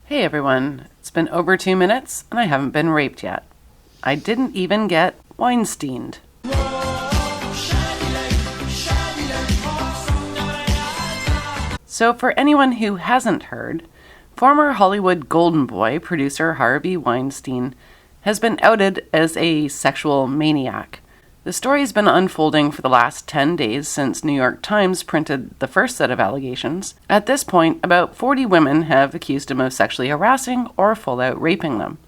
Hey everyone, it's been over 2 minutes and I haven't been raped yet. I didn't even get Weinsteined. So for anyone who hasn't heard, former Hollywood golden boy producer Harvey Weinstein has been outed as a sexual maniac. The story's been unfolding for the last 10 days since New York Times printed the first set of allegations. At this point, about 40 women have accused him of sexually harassing or full-out raping them.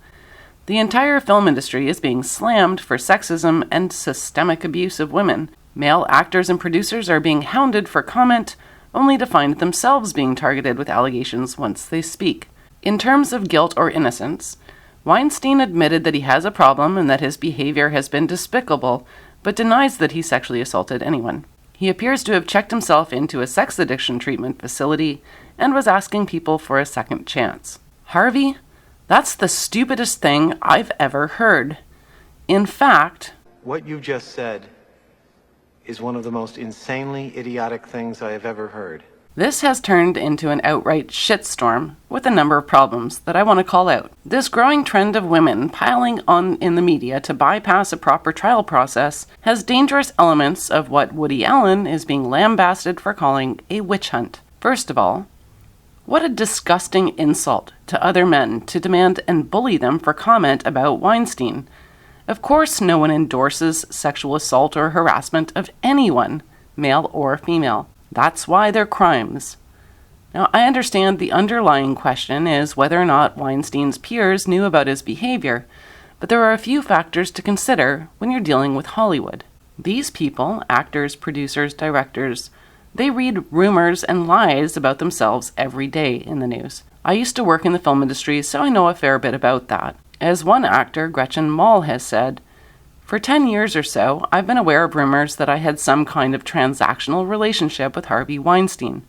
The entire film industry is being slammed for sexism and systemic abuse of women. Male actors and producers are being hounded for comment, only to find themselves being targeted with allegations once they speak. In terms of guilt or innocence, Weinstein admitted that he has a problem and that his behavior has been despicable, but denies that he sexually assaulted anyone. He appears to have checked himself into a sex addiction treatment facility and was asking people for a second chance. Harvey, that's the stupidest thing I've ever heard. In fact, what you just said is one of the most insanely idiotic things I have ever heard. This has turned into an outright shitstorm with a number of problems that I want to call out. This growing trend of women piling on in the media to bypass a proper trial process has dangerous elements of what Woody Allen is being lambasted for calling a witch hunt. First of all, what a disgusting insult to other men to demand and bully them for comment about Weinstein. Of course, no one endorses sexual assault or harassment of anyone, male or female. That's why they're crimes. Now, I understand the underlying question is whether or not Weinstein's peers knew about his behavior, but there are a few factors to consider when you're dealing with Hollywood. These people, actors, producers, directors, they read rumors and lies about themselves every day in the news. I used to work in the film industry, so I know a fair bit about that. As one actor, Gretchen Mol, has said, "For 10 years or so, I've been aware of rumors that I had some kind of transactional relationship with Harvey Weinstein.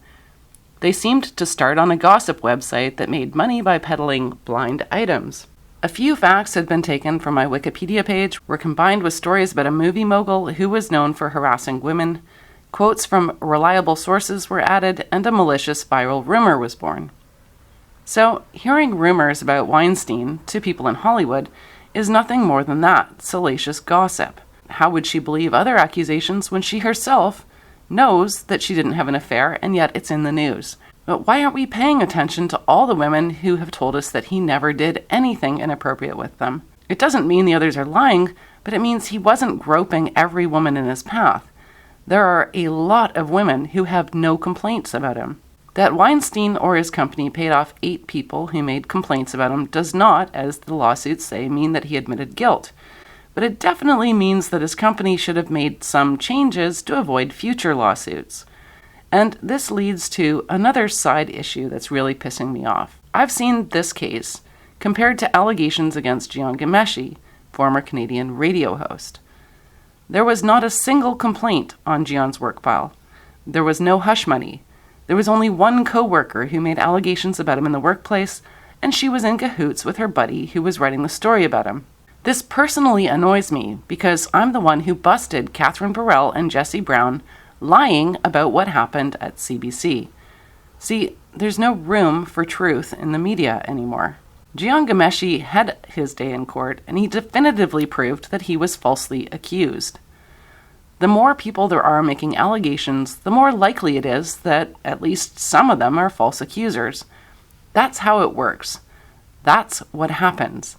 They seemed to start on a gossip website that made money by peddling blind items. A few facts had been taken from my Wikipedia page, were combined with stories about a movie mogul who was known for harassing women, quotes from reliable sources were added, and a malicious viral rumor was born." So, hearing rumors about Weinstein to people in Hollywood is nothing more than that, salacious gossip. How would she believe other accusations when she herself knows that she didn't have an affair and yet it's in the news? But why aren't we paying attention to all the women who have told us that he never did anything inappropriate with them? It doesn't mean the others are lying, but it means he wasn't groping every woman in his path. There are a lot of women who have no complaints about him. That Weinstein or his company paid off 8 people who made complaints about him does not, as the lawsuits say, mean that he admitted guilt. But it definitely means that his company should have made some changes to avoid future lawsuits. And this leads to another side issue that's really pissing me off. I've seen this case compared to allegations against Jian Ghomeshi, former Canadian radio host. There was not a single complaint on Jian's work file. There was no hush money. There was only one co-worker who made allegations about him in the workplace, and she was in cahoots with her buddy who was writing the story about him. This personally annoys me because I'm the one who busted Catherine Burrell and Jesse Brown lying about what happened at CBC. See, there's no room for truth in the media anymore. Jian Ghomeshi had his day in court, and he definitively proved that he was falsely accused. The more people there are making allegations, the more likely it is that at least some of them are false accusers. That's how it works. That's what happens.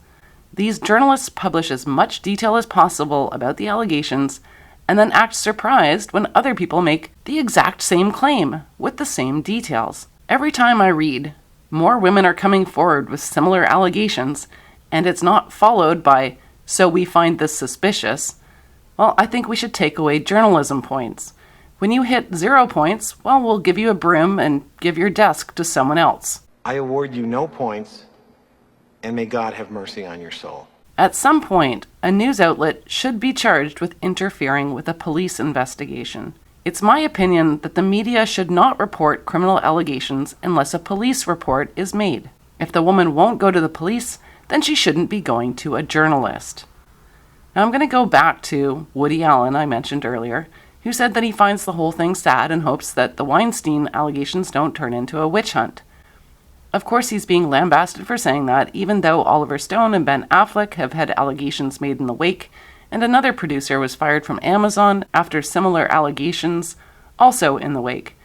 These journalists publish as much detail as possible about the allegations and then act surprised when other people make the exact same claim with the same details. Every time I read, more women are coming forward with similar allegations, and it's not followed by, "so we find this suspicious," well, I think we should take away journalism points. When you hit 0 points, well, we'll give you a broom and give your desk to someone else. I award you no points, and may God have mercy on your soul. At some point, a news outlet should be charged with interfering with a police investigation. It's my opinion that the media should not report criminal allegations unless a police report is made. If the woman won't go to the police, then she shouldn't be going to a journalist. Now I'm going to go back to Woody Allen I mentioned earlier, who said that he finds the whole thing sad and hopes that the Weinstein allegations don't turn into a witch hunt. Of course, he's being lambasted for saying that, even though Oliver Stone and Ben Affleck have had allegations made in the wake, and another producer was fired from Amazon after similar allegations, also in the wake.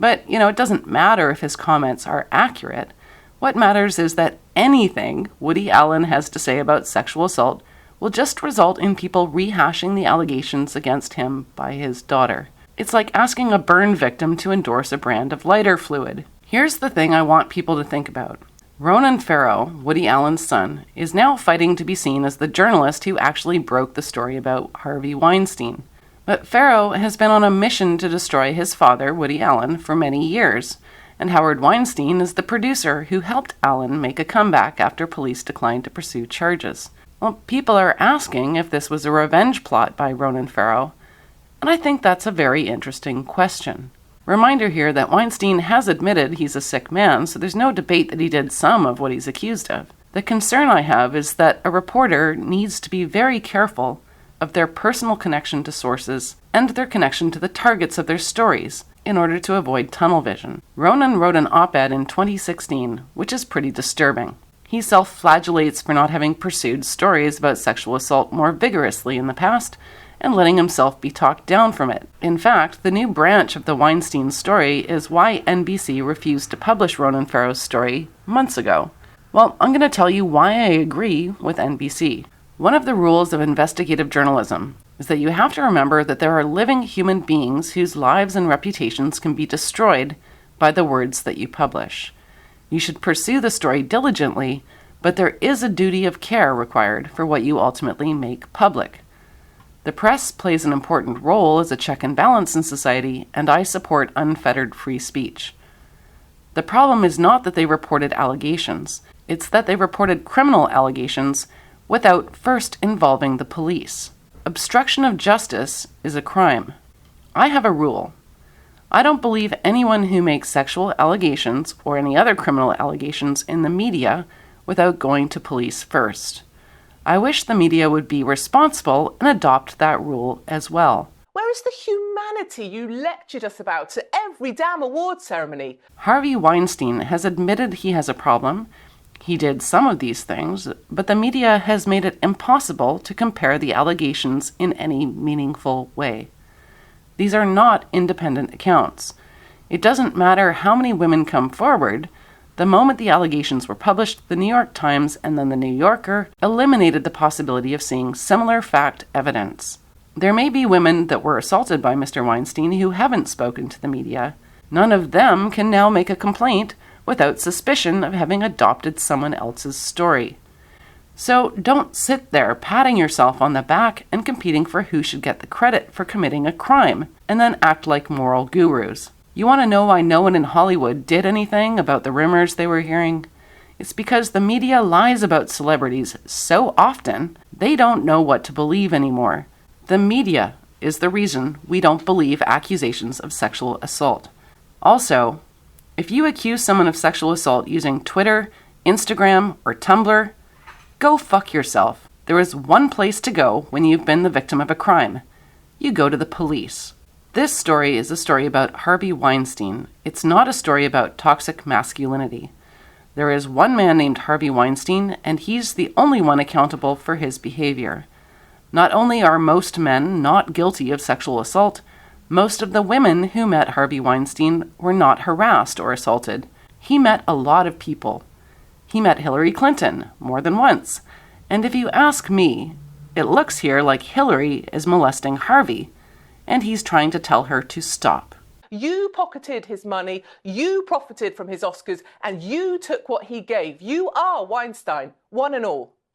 But, it doesn't matter if his comments are accurate. What matters is that anything Woody Allen has to say about sexual assault will just result in people rehashing the allegations against him by his daughter. It's like asking a burn victim to endorse a brand of lighter fluid. Here's the thing I want people to think about. Ronan Farrow, Woody Allen's son, is now fighting to be seen as the journalist who actually broke the story about Harvey Weinstein. But Farrow has been on a mission to destroy his father, Woody Allen, for many years, and Howard Weinstein is the producer who helped Allen make a comeback after police declined to pursue charges. Well, people are asking if this was a revenge plot by Ronan Farrow, and I think that's a very interesting question. Reminder here that Weinstein has admitted he's a sick man, so there's no debate that he did some of what he's accused of. The concern I have is that a reporter needs to be very careful of their personal connection to sources and their connection to the targets of their stories in order to avoid tunnel vision. Ronan wrote an op-ed in 2016, which is pretty disturbing. He self-flagellates for not having pursued stories about sexual assault more vigorously in the past and letting himself be talked down from it. In fact, the new branch of the Weinstein story is why NBC refused to publish Ronan Farrow's story months ago. Well, I'm going to tell you why I agree with NBC. One of the rules of investigative journalism is that you have to remember that there are living human beings whose lives and reputations can be destroyed by the words that you publish. You should pursue the story diligently, but there is a duty of care required for what you ultimately make public. The press plays an important role as a check and balance in society, and I support unfettered free speech. The problem is not that they reported allegations, it's that they reported criminal allegations without first involving the police. Obstruction of justice is a crime. I have a rule. I don't believe anyone who makes sexual allegations or any other criminal allegations in the media without going to police first. I wish the media would be responsible and adopt that rule as well. Where is the humanity you lectured us about at every damn award ceremony? Harvey Weinstein has admitted he has a problem. He did some of these things, but the media has made it impossible to compare the allegations in any meaningful way. These are not independent accounts. It doesn't matter how many women come forward. The moment the allegations were published, the New York Times and then the New Yorker eliminated the possibility of seeing similar fact evidence. There may be women that were assaulted by Mr. Weinstein who haven't spoken to the media. None of them can now make a complaint without suspicion of having adopted someone else's story. So don't sit there patting yourself on the back and competing for who should get the credit for committing a crime, and then act like moral gurus. You want to know why no one in Hollywood did anything about the rumors they were hearing? It's because the media lies about celebrities so often, they don't know what to believe anymore. The media is the reason we don't believe accusations of sexual assault. Also, if you accuse someone of sexual assault using Twitter, Instagram, or Tumblr, go fuck yourself. There is one place to go when you've been the victim of a crime. You go to the police. This story is a story about Harvey Weinstein. It's not a story about toxic masculinity. There is one man named Harvey Weinstein, and he's the only one accountable for his behavior. Not only are most men not guilty of sexual assault, most of the women who met Harvey Weinstein were not harassed or assaulted. He met a lot of people. He met Hillary Clinton more than once. And if you ask me, it looks here like Hillary is molesting Harvey, and he's trying to tell her to stop. You pocketed his money, you profited from his Oscars, and you took what he gave. You are Weinstein, one and all.